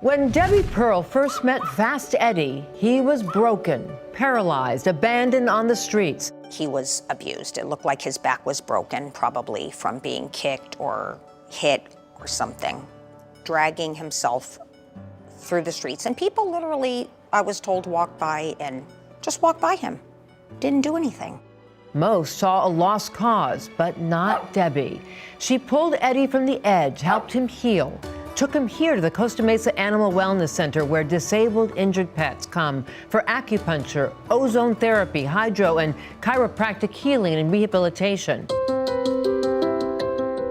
When Debbie Pearl first met Fast Eddie, he was broken, paralyzed, abandoned on the streets. He was abused. It looked like his back was broken, probably from being kicked or hit or something, dragging himself through the streets. And people literally, I was told, walked by and just walked by him. Didn't do anything. Most saw a lost cause, but not Debbie. She pulled Eddie from the edge, helped him heal, took him here to the Costa Mesa Animal Wellness Center, where disabled, injured pets come for acupuncture, ozone therapy, hydro, and chiropractic healing and rehabilitation.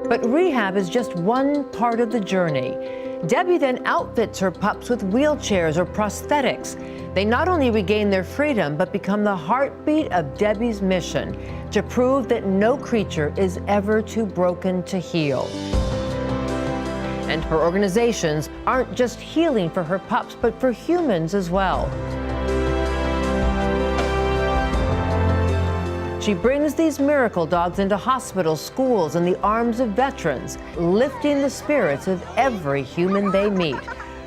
But rehab is just one part of the journey. Debbie then outfits her pups with wheelchairs or prosthetics. They not only regain their freedom, but become the heartbeat of Debbie's mission to prove that no creature is ever too broken to heal. And her organizations aren't just healing for her pups, but for humans as well. She brings these miracle dogs into hospitals, schools, and the arms of veterans, lifting the spirits of every human they meet.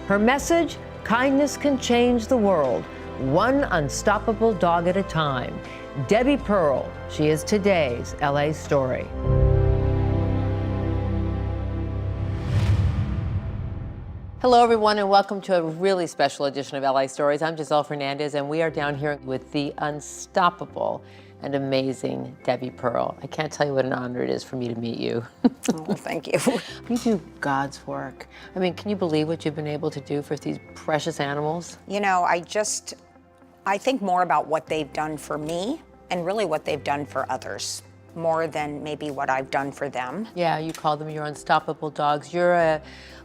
Her message: kindness can change the world, one unstoppable dog at a time. Debbie Pearl, she is today's LA Story. Hello, everyone, and welcome to a really special edition of LA Stories. I'm Giselle Fernandez, and we are down here with the unstoppable and amazing Debbie Pearl. I can't tell you what an honor it is for me to meet you. Oh, thank you. You do God's work. I mean, can you believe what you've been able to do for these precious animals? You know, I think more about what they've done for me and really what they've done for others, more than maybe what I've done for them. Yeah, you call them your unstoppable dogs. You're a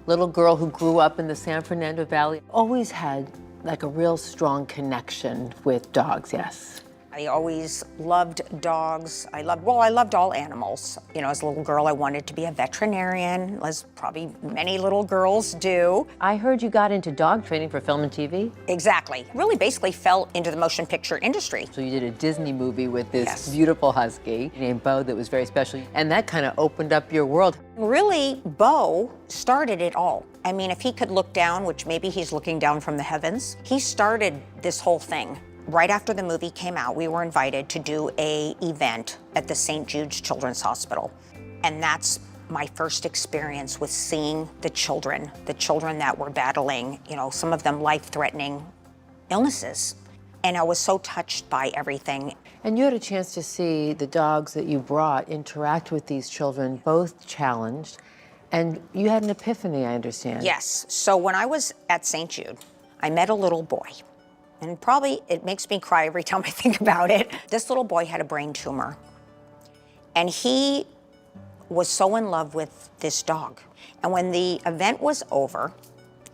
little girl who grew up in the San Fernando Valley, always had like a real strong connection with dogs, yes. I always loved dogs. I loved all animals. You know, as a little girl, I wanted to be a veterinarian, as probably many little girls do. I heard you got into dog training for film and TV. Exactly. Really basically fell into the motion picture industry. So you did a Disney movie with this beautiful husky named Bo that was very special, and that kind of opened up your world. Really, Bo started it all. I mean, if he could look down, which maybe he's looking down from the heavens, he started this whole thing. Right after the movie came out, we were invited to do an event at the St. Jude's Children's Hospital. And that's my first experience with seeing the children that were battling, you know, some of them life-threatening illnesses. And I was so touched by everything. And you had a chance to see the dogs that you brought interact with these children, both challenged. And you had an epiphany, I understand. Yes. So when I was at St. Jude, I met a little boy. And probably it makes me cry every time I think about it. This little boy had a brain tumor. And he was so in love with this dog. And when the event was over,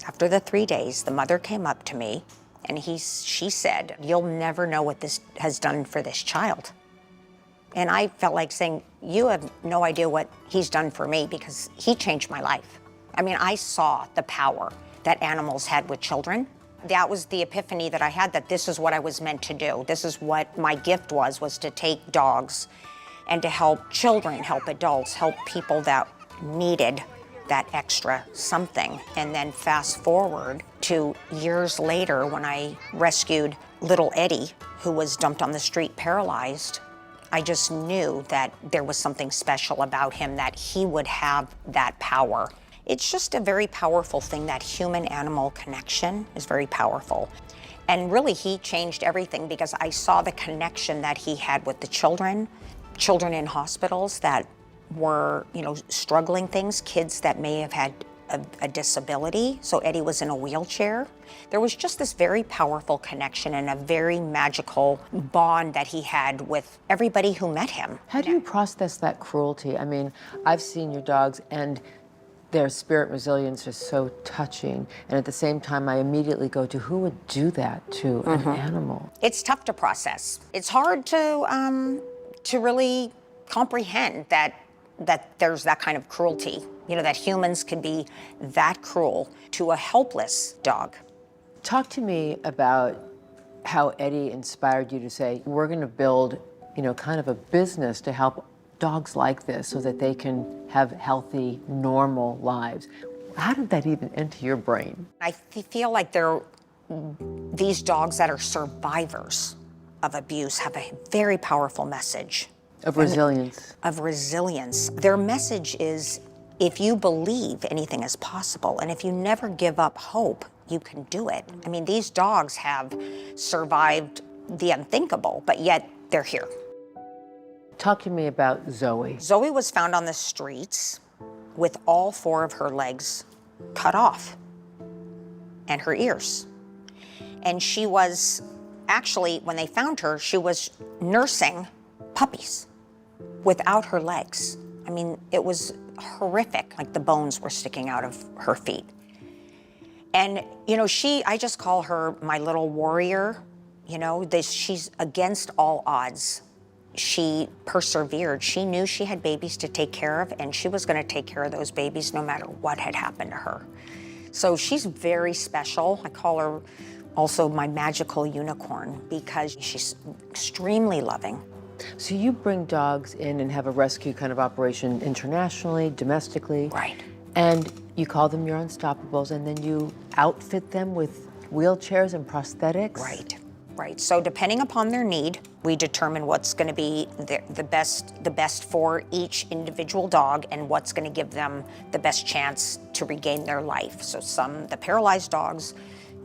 after the 3 days, the mother came up to me and she said, "You'll never know what this has done for this child." And I felt like saying, "You have no idea what he's done for me, because he changed my life." I mean, I saw the power that animals had with children. That was the epiphany that I had, that this is what I was meant to do. This is what my gift was to take dogs and to help children, help adults, help people that needed that extra something. And then fast forward to years later when I rescued little Eddie, who was dumped on the street paralyzed. I just knew that there was something special about him, that he would have that power. It's just a very powerful thing. That human-animal connection is very powerful. And really, he changed everything, because I saw the connection that he had with the children in hospitals that were, you know, struggling things, kids that may have had a disability. So Eddie was in a wheelchair. There was just this very powerful connection and a very magical bond that he had with everybody who met him. How do you process that cruelty? I mean, I've seen your dogs, and their spirit resilience is so touching. And at the same time, I immediately go to, who would do that to an animal? It's tough to process. It's hard to really comprehend that there's that kind of cruelty. You know, that humans can be that cruel to a helpless dog. Talk to me about how Eddie inspired you to say, we're gonna build, you know, kind of a business to help dogs like this so that they can have healthy, normal lives. How did that even enter your brain? I feel like these dogs that are survivors of abuse have a very powerful message. Of resilience. Of resilience. Their message is, if you believe anything is possible, and if you never give up hope, you can do it. I mean, these dogs have survived the unthinkable, but yet they're here. Talk to me about Zoe. Zoe was found on the streets with all 4 of her legs cut off and her ears. And she was actually, when they found her, she was nursing puppies without her legs. I mean, it was horrific, like the bones were sticking out of her feet. And, you know, I just call her my little warrior. You know, she's against all odds. She persevered. She knew she had babies to take care of, and she was going to take care of those babies no matter what had happened to her. So she's very special. I call her also my magical unicorn because she's extremely loving. So you bring dogs in and have a rescue kind of operation internationally, domestically. Right. And you call them your Unstoppables, and then you outfit them with wheelchairs and prosthetics? Right. Right. So depending upon their need, we determine what's going to be the best for each individual dog and what's going to give them the best chance to regain their life. So the paralyzed dogs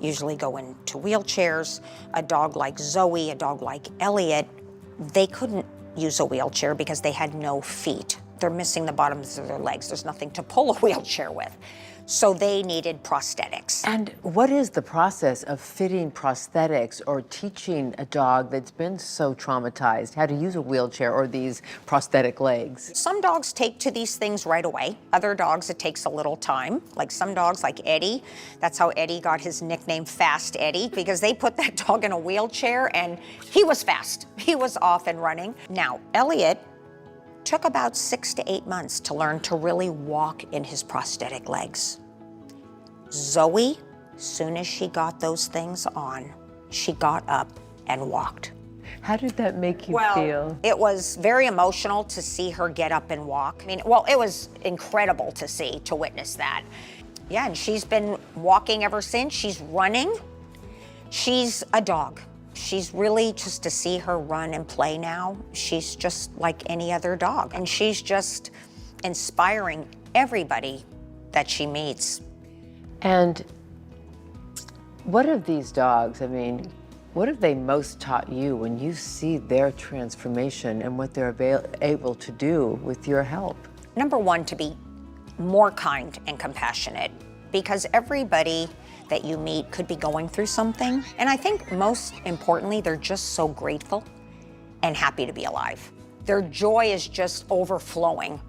usually go into wheelchairs. A dog like Zoe, a dog like Elliot, they couldn't use a wheelchair because they had no feet. They're missing the bottoms of their legs. There's nothing to pull a wheelchair with. So they needed prosthetics. And what is the process of fitting prosthetics or teaching a dog that's been so traumatized how to use a wheelchair or these prosthetic legs? Some dogs take to these things right away. Other dogs, it takes a little time. Like some dogs, like Eddie, that's how Eddie got his nickname Fast Eddie, because they put that dog in a wheelchair and he was fast. He was off and running. Now, Elliot took about 6 to 8 months to learn to really walk in his prosthetic legs. Zoe, soon as she got those things on, she got up and walked. How did that make you feel? It was very emotional to see her get up and walk. I mean, well, it was incredible to witness that. Yeah, and she's been walking ever since. She's running. She's a dog. She's really, just to see her run and play now, she's just like any other dog. And she's just inspiring everybody that she meets. And what of these dogs, I mean, what have they most taught you when you see their transformation and what they're able to do with your help? Number one, to be more kind and compassionate, because everybody that you meet could be going through something. And I think most importantly, they're just so grateful and happy to be alive. Their joy is just overflowing.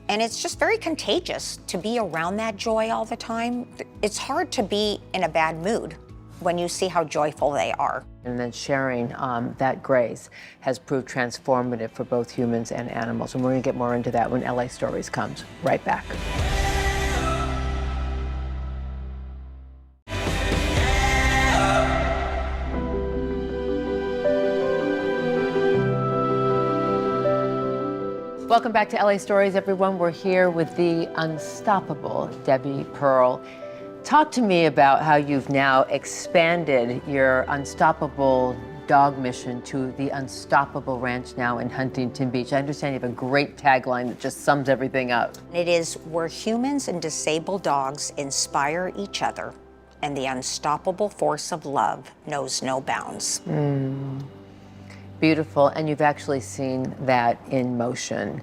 And it's just very contagious to be around that joy all the time. It's hard to be in a bad mood when you see how joyful they are. And then sharing that grace has proved transformative for both humans and animals. And we're gonna get more into that when LA Stories comes right back. Welcome back to LA Stories, everyone. We're here with the unstoppable Debbie Pearl. Talk to me about how you've now expanded your unstoppable dog mission to the Unstoppable Ranch now in Huntington Beach. I understand you have a great tagline that just sums everything up. It is where humans and disabled dogs inspire each other, and the unstoppable force of love knows no bounds. Beautiful, and you've actually seen that in motion.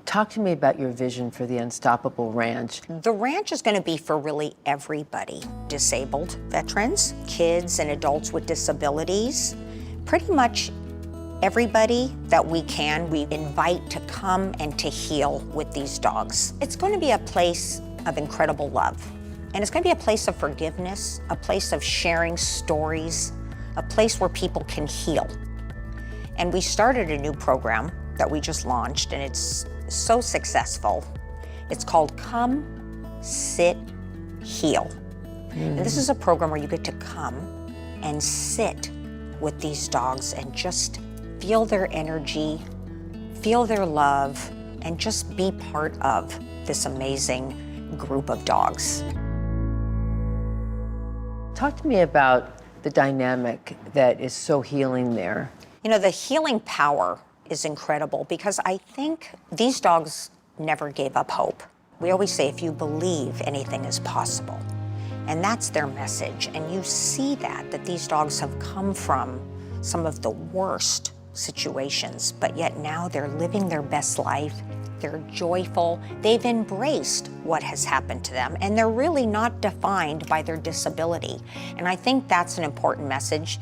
Talk to me about your vision for the Unstoppable Ranch. The ranch is going to be for really everybody. Disabled veterans, kids and adults with disabilities, pretty much everybody that we invite to come and to heal with these dogs. It's going to be a place of incredible love. And it's going to be a place of forgiveness, a place of sharing stories, a place where people can heal. And we started a new program that we just launched, and it's so successful. It's called Come, Sit, Heal. And this is a program where you get to come and sit with these dogs and just feel their energy, feel their love, and just be part of this amazing group of dogs. Talk to me about the dynamic that is so healing there. You know, the healing power is incredible because I think these dogs never gave up hope. We always say, if you believe, anything is possible. And that's their message. And you see that these dogs have come from some of the worst situations, but yet now they're living their best life. They're joyful. They've embraced what has happened to them, and they're really not defined by their disability. And I think that's an important message.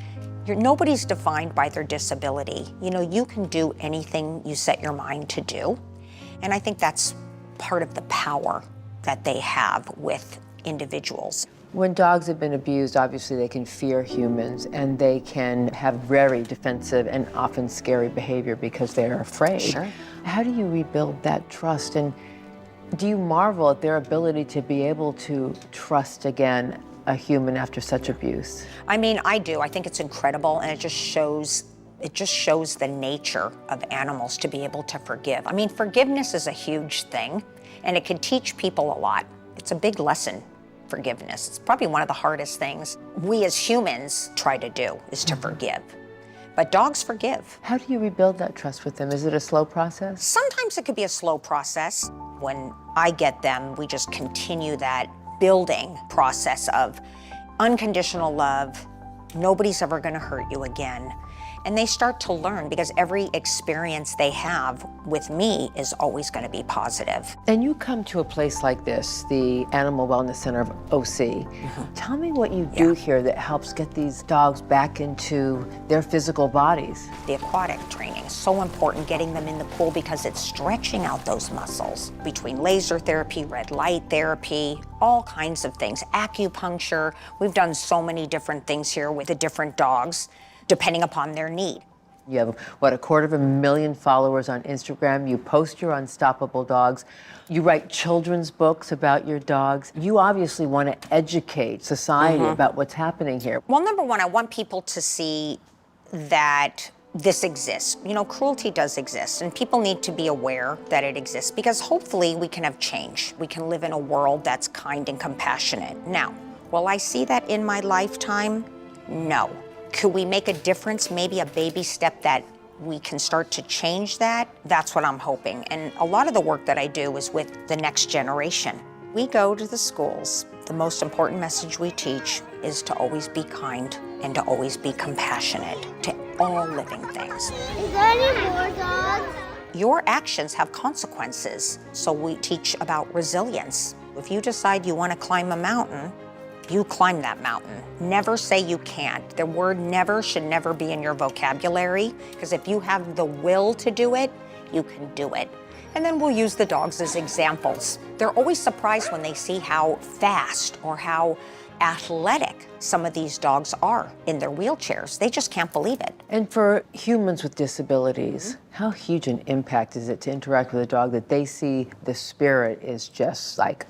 Nobody's defined by their disability. You know, you can do anything you set your mind to do. And I think that's part of the power that they have with individuals. When dogs have been abused, obviously they can fear humans and they can have very defensive and often scary behavior because they're afraid. Sure. How do you rebuild that trust? And do you marvel at their ability to be able to trust again a human after such abuse? I mean, I do. I think it's incredible, and it just shows the nature of animals to be able to forgive. I mean, forgiveness is a huge thing, and it can teach people a lot. It's a big lesson. Forgiveness. It's probably one of the hardest things we as humans try to do is to forgive. But dogs forgive. How do you rebuild that trust with them? Is it a slow process? Sometimes it could be a slow process. When I get them, we just continue that building process of unconditional love. Nobody's ever going to hurt you again. And they start to learn because every experience they have with me is always going to be positive. And you come to a place like this, the Animal Wellness Center of OC. Tell me what you do here that helps get these dogs back into their physical bodies. The aquatic training is so important, getting them in the pool because it's stretching out those muscles between laser therapy, red light therapy, all kinds of things, acupuncture. We've done so many different things here with the different dogs, depending upon their need. You have, what, 250,000 followers on Instagram. You post your unstoppable dogs. You write children's books about your dogs. You obviously want to educate society about what's happening here. Well, number one, I want people to see that this exists. You know, cruelty does exist, and people need to be aware that it exists because hopefully we can have change. We can live in a world that's kind and compassionate. Now, will I see that in my lifetime? No. Could we make a difference, maybe a baby step that we can start to change that? That's what I'm hoping. And a lot of the work that I do is with the next generation. We go to the schools. The most important message we teach is to always be kind and to always be compassionate to all living things. Is there any more dogs? Your actions have consequences. So we teach about resilience. If you decide you want to climb a mountain, you climb that mountain. Never say you can't. The word never should never be in your vocabulary, because if you have the will to do it, you can do it. And then we'll use the dogs as examples. They're always surprised when they see how fast or how athletic some of these dogs are in their wheelchairs. They just can't believe it. And for humans with disabilities, how huge an impact is it to interact with a dog that they see the spirit is just like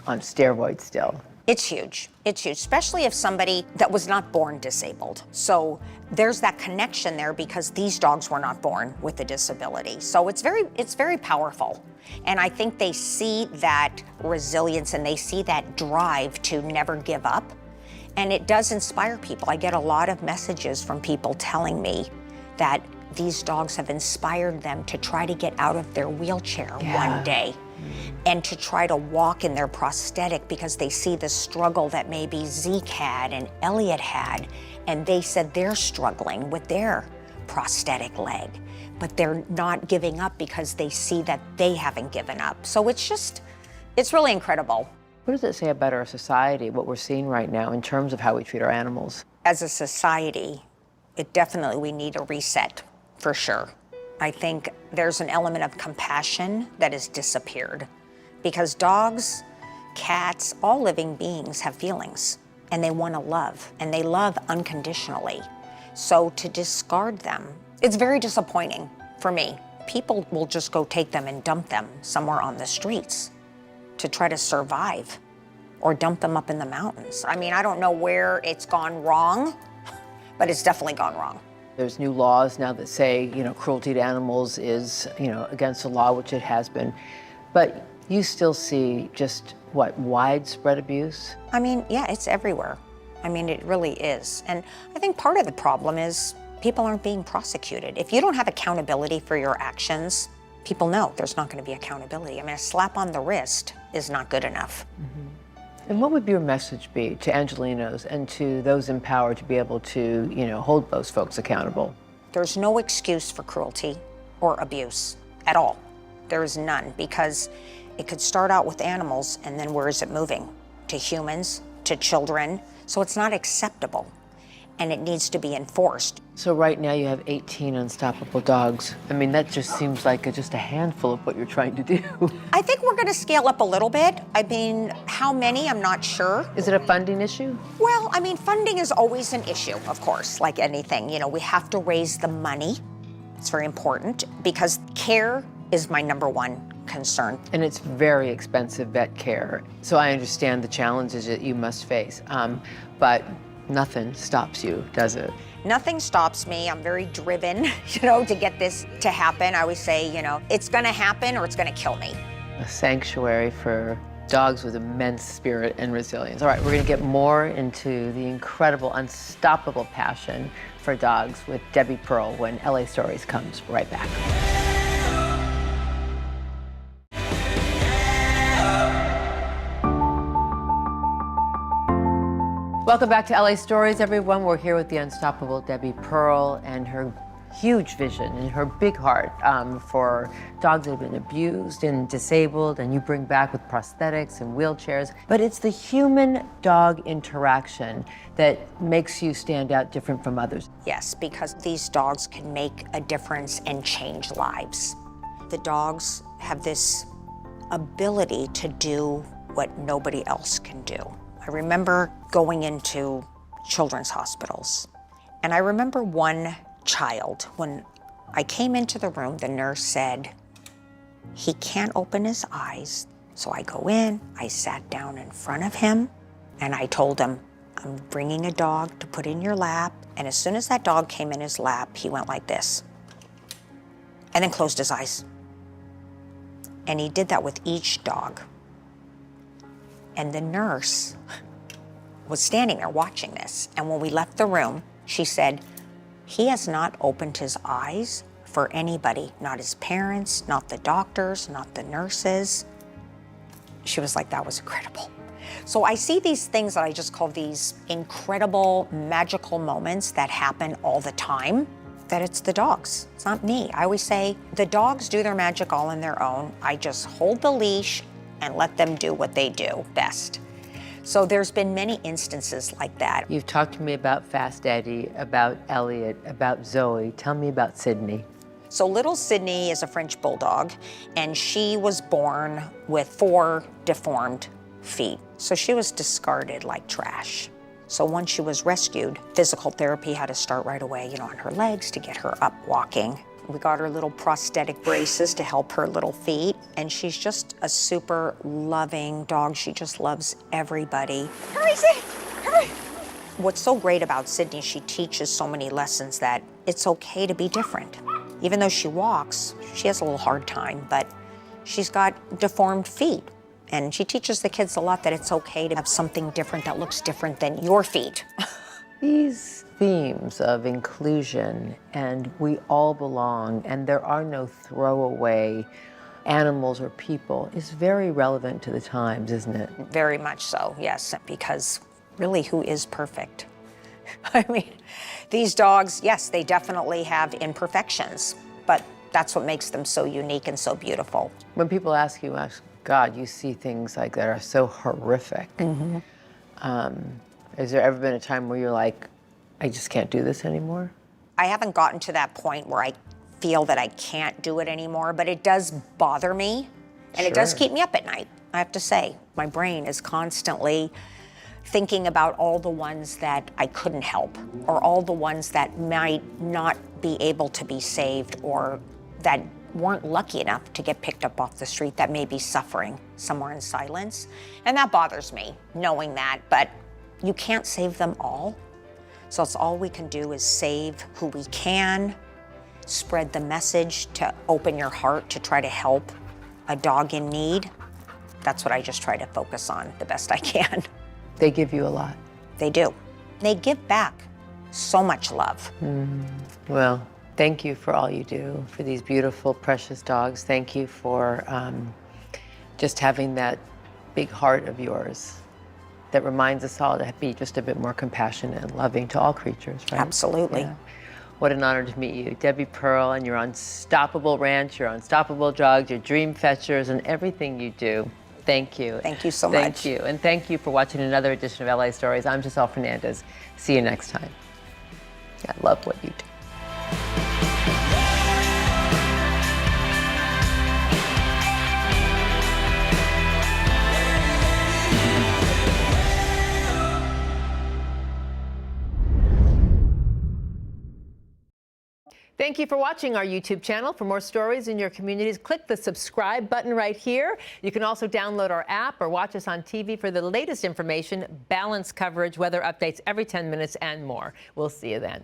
on steroids still? It's huge. It's huge, especially if somebody that was not born disabled. So there's that connection there because these dogs were not born with a disability. So it's very powerful. And I think they see that resilience and they see that drive to never give up. And it does inspire people. I get a lot of messages from people telling me that these dogs have inspired them to try to get out of their wheelchair one day and to try to walk in their prosthetic because they see the struggle that maybe Zeke had and Elliot had, and they said they're struggling with their prosthetic leg, but they're not giving up because they see that they haven't given up. So it's really incredible. What does it say about our society, what we're seeing right now in terms of how we treat our animals? As a society, we need a reset, for sure. I think there's an element of compassion that has disappeared because dogs, cats, all living beings have feelings and they want to love and they love unconditionally. So to discard them, it's very disappointing for me. People will just go take them and dump them somewhere on the streets to try to survive or dump them up in the mountains. I mean, I don't know where it's gone wrong, but it's definitely gone wrong. There's new laws now that say, cruelty to animals is, against the law, which it has been. But You still see just, what, widespread abuse? I mean, yeah, it's everywhere. I mean, it really is. And I think part of the problem is people aren't being prosecuted. If you don't have accountability for your actions, people know there's not going to be accountability. I mean, a slap on the wrist is not good enough. And what would your message be to Angelinos and to those empowered to be able to, hold those folks accountable? There's no excuse for cruelty or abuse at all. There is none, because it could start out with animals, and then where is it moving? To humans, to children. So it's not acceptable, and it needs to be enforced. So right now you have 18 unstoppable dogs. I mean, that just seems like just a handful of what you're trying to do. I think we're going to scale up a little bit. I mean, how many, I'm not sure. Is it a funding issue? Well, I mean, funding is always an issue, of course, like anything. We have to raise the money. It's very important, because care is my number one concern. And it's very expensive vet care. So I understand the challenges that you must face, but nothing stops you, does it? Nothing stops me. I'm very driven, to get this to happen. I always say, it's gonna happen or it's gonna kill me. A sanctuary for dogs with immense spirit and resilience. All right, we're gonna get more into the incredible, unstoppable passion for dogs with Debbie Pearl when LA Stories comes right back. Welcome back to LA Stories, everyone. We're here with the unstoppable Debbie Pearl and her huge vision and her big heart for dogs that have been abused and disabled, and you bring back with prosthetics and wheelchairs. But it's the human-dog interaction that makes you stand out different from others. Yes, because these dogs can make a difference and change lives. The dogs have this ability to do what nobody else can do. I remember going into children's hospitals, and I remember one child, when I came into the room, the nurse said, "He can't open his eyes." So I go in, I sat down in front of him, and I told him, "I'm bringing a dog to put in your lap." And as soon as that dog came in his lap, he went like this, and then closed his eyes. And he did that with each dog. And the nurse was standing there watching this. And when we left the room, she said, "He has not opened his eyes for anybody, not his parents, not the doctors, not the nurses." She was like, that was incredible. So I see these things that I just call these incredible, magical moments that happen all the time, that it's the dogs. It's not me. I always say, the dogs do their magic all on their own. I just hold the leash and let them do what they do best. So there's been many instances like that. You've talked to me about Fast Eddie, about Elliot, about Zoe. Tell me about Sydney. So little Sydney is a French bulldog, and she was born with 4 deformed feet. So she was discarded like trash. So once she was rescued, physical therapy had to start right away, on her legs to get her up walking. We got her little prosthetic braces to help her little feet, and she's just a super loving dog. She just loves everybody. Hurry, Sid, hurry. What's so great about Sydney, she teaches so many lessons that it's okay to be different. Even though she walks, she has a little hard time, but she's got deformed feet. And she teaches the kids a lot that it's okay to have something different that looks different than your feet. These themes of inclusion and we all belong and there are no throwaway animals or people is very relevant to the times, isn't it? Very much so, yes, because really, who is perfect? I mean, these dogs, yes, they definitely have imperfections, but that's what makes them so unique and so beautiful. When people ask you, God, you see things like that are so horrific. Has there ever been a time where you're like, I just can't do this anymore? I haven't gotten to that point where I feel that I can't do it anymore, but it does bother me, and it does Sure. keep me up at night, I have to say. My brain is constantly thinking about all the ones that I couldn't help, or all the ones that might not be able to be saved, or that weren't lucky enough to get picked up off the street, that may be suffering somewhere in silence. And that bothers me, knowing that, but you can't save them all. So it's all we can do is save who we can, spread the message to open your heart to try to help a dog in need. that's what I just try to focus on the best I can. They give you a lot. They do. They give back so much love. Well, thank you for all you do for these beautiful, precious dogs. Thank you for just having that big heart of yours that reminds us all to be just a bit more compassionate and loving to all creatures, right? Absolutely. Yeah. What an honor to meet you, Debbie Pearl, and your unstoppable ranch, your unstoppable dogs, your dream fetchers, and everything you do. Thank you. Thank you so much. Thank you. And thank you for watching another edition of LA Stories. I'm Giselle Fernandez. See you next time. I love what you do. Thank you for watching our YouTube channel. For more stories in your communities, click the subscribe button right here. You can also download our app or watch us on TV for the latest information, balanced coverage, weather updates every 10 minutes, and more. We'll see you then.